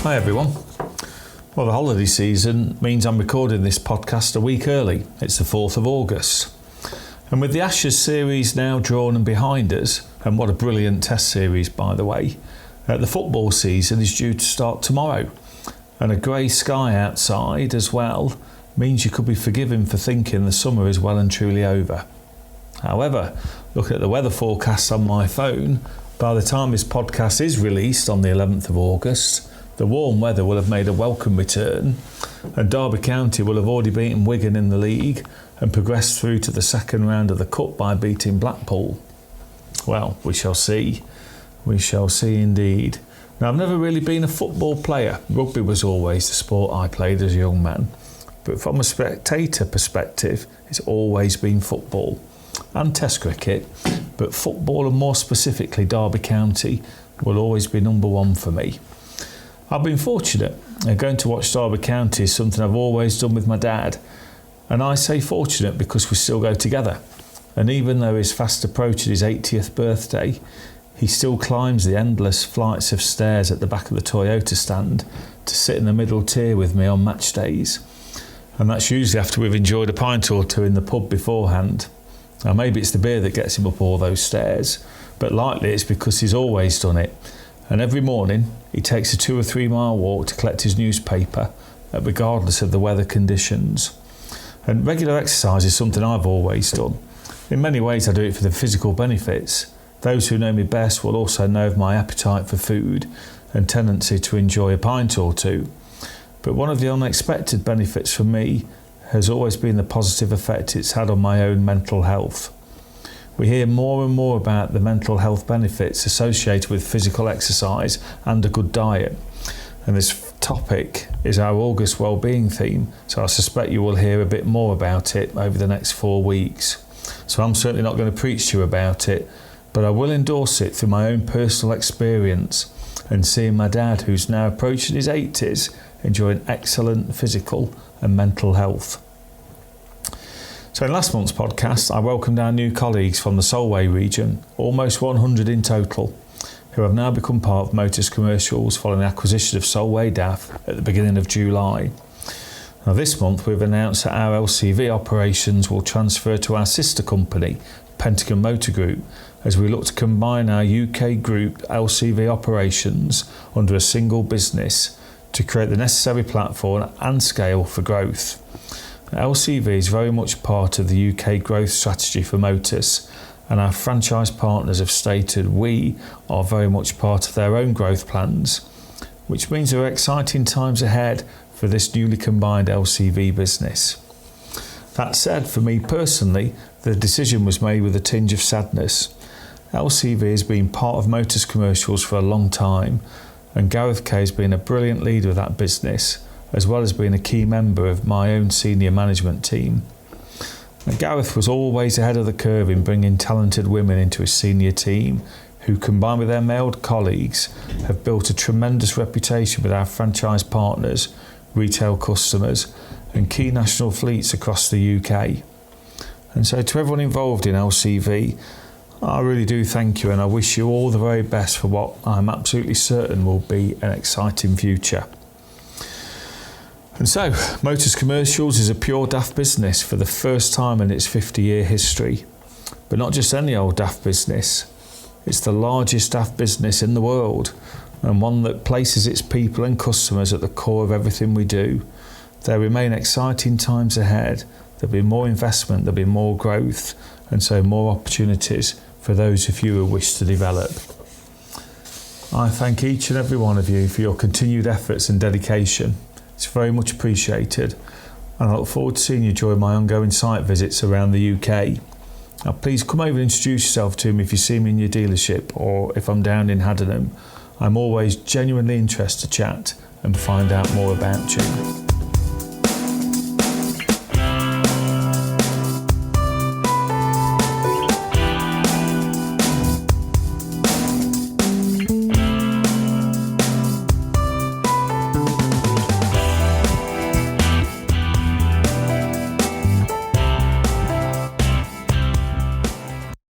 Hi everyone. Well, the holiday season means I'm recording this podcast a week early. It's the 4th of August. And with the Ashes series now drawn and behind us, and what a brilliant test series by the way, the football season is due to start tomorrow. And a grey sky outside as well means you could be forgiven for thinking the summer is well and truly over. However, looking at the weather forecast on my phone, by the time this podcast is released on the 11th of August, the warm weather will have made a welcome return, and Derby County will have already beaten Wigan in the league and progressed through to the second round of the Cup by beating Blackpool. Well, we shall see. We shall see indeed. Now, I've never really been a football player. Rugby was always the sport I played as a young man. But from a spectator perspective, it's always been football. And Test cricket, but football and more specifically Derby County will always be number one for me. I've been fortunate. Going to watch Derby County is something I've always done with my dad. And I say fortunate because we still go together. And even though he's fast approaching his 80th birthday, he still climbs the endless flights of stairs at the back of the Toyota stand to sit in the middle tier with me on match days. And that's usually after we've enjoyed a pint or two in the pub beforehand. Now maybe it's the beer that gets him up all those stairs, but likely it's because he's always done it. And every morning he takes a 2 or 3 mile walk to collect his newspaper, regardless of the weather conditions. And regular exercise is something I've always done. In many ways I do it for the physical benefits. Those who know me best will also know of my appetite for food and tendency to enjoy a pint or two. But one of the unexpected benefits for me has always been the positive effect it's had on my own mental health. We hear more and more about the mental health benefits associated with physical exercise and a good diet. And this topic is our August wellbeing theme, so I suspect you will hear a bit more about it over the next 4 weeks. So I'm certainly not going to preach to you about it, but I will endorse it through my own personal experience and seeing my dad, who's now approaching his 80s, enjoying excellent physical and mental health. So in last month's podcast, I welcomed our new colleagues from the Solway region, almost 100 in total, who have now become part of Motors Commercials following the acquisition of Solway DAF at the beginning of July. Now this month we've announced that our LCV operations will transfer to our sister company, Pentagon Motor Group, as we look to combine our UK group LCV operations under a single business to create the necessary platform and scale for growth. LCV is very much part of the UK growth strategy for Motors, and our franchise partners have stated we are very much part of their own growth plans, which means there are exciting times ahead for this newly combined LCV business. That said, for me personally, the decision was made with a tinge of sadness. LCV has been part of Motors Commercials for a long time, and Gareth Kay has been a brilliant leader of that business, as well as being a key member of my own senior management team. And Gareth was always ahead of the curve in bringing talented women into his senior team, who combined with their male colleagues have built a tremendous reputation with our franchise partners, retail customers and key national fleets across the UK. And so to everyone involved in LCV, I really do thank you, and I wish you all the very best for what I'm absolutely certain will be an exciting future. And so, Motors Commercials is a pure DAF business for the first time in its 50-year history. But not just any old DAF business. It's the largest DAF business in the world, and one that places its people and customers at the core of everything we do. There remain exciting times ahead. There'll be more investment, there'll be more growth, and so more opportunities for those of you who wish to develop. I thank each and every one of you for your continued efforts and dedication. It's very much appreciated, and I look forward to seeing you during my ongoing site visits around the UK. Now please come over and introduce yourself to me if you see me in your dealership or if I'm down in Haddenham. I'm always genuinely interested to chat and find out more about you.